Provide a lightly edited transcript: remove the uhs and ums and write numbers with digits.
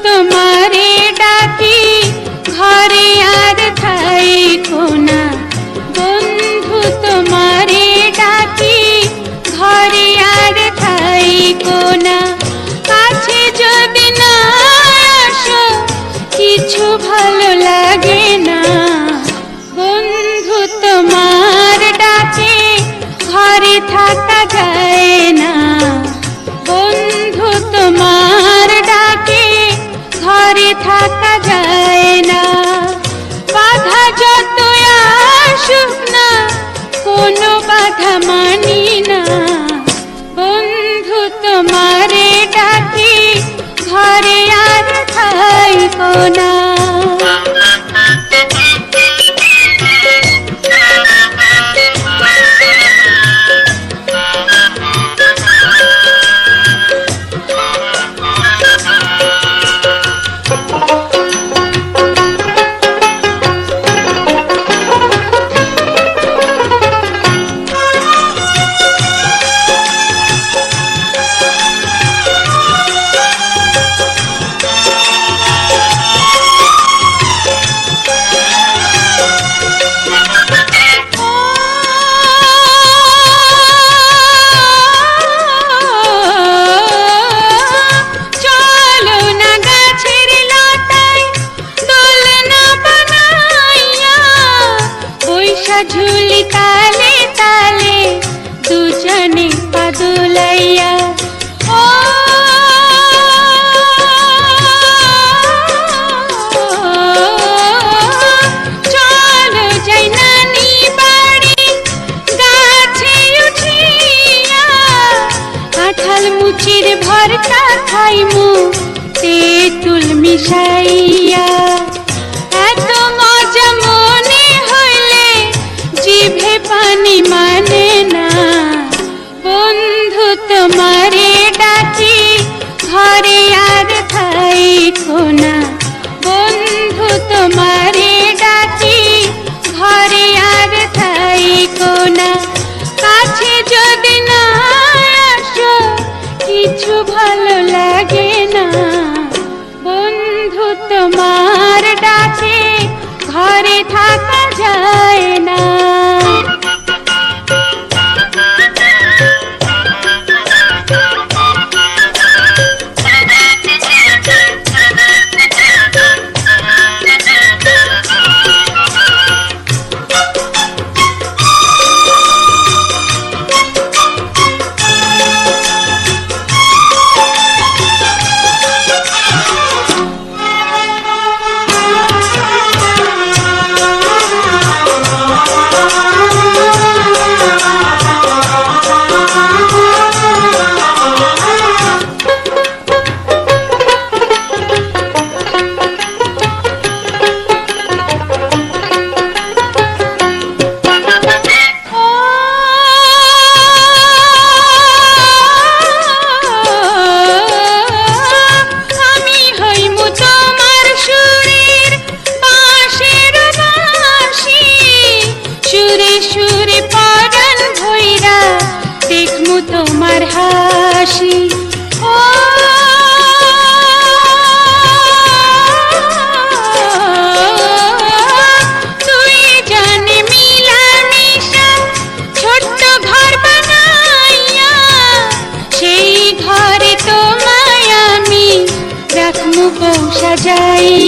তোমারে ডাকি ঘরে আর থাইকো না, বন্ধু তোমারে ডাকি ঘরে আর থাইকো না। কাছে যদি না আসো কিছু ভালো লাগে না, বন্ধু তোমার ডাকে ঘরে থাকা যায় না, বন্ধু তোমার ডাকে ঘরে থাকা যায় না। বাধা যত আসুক না কোনো বাধা মানি না, বন্ধু তোমারে ডাকে ঘরে আর থাইকো না। ঝুলি তালে তালে দুজনে পাদুলাইয়া, ও চলো যাই নানি বাড়ি গাছে উঠিয়া, কাঁঠাল মুচির ভর্তা খাইমু তেঁতুল মিশাইয়া। এত মজা মনে হইলে জিভে পানি মানে না, বন্ধু তোমারে ডাকি ঘরে আর থাইকো না, বন্ধু তোমারে ডাকি ঘরে আর থাইকো না। কাছে যদি না আসো কিছু ভালো লাগে না, বন্ধু তোমার ডাকে ঘরে থাকা যায় না। তোমার হাসি, ও তুই জানে মিলামিশা ছোট্ট ঘর বানাইয়া, সেই ঘরে তোমায় আমি রাখমু বউ সাজাই।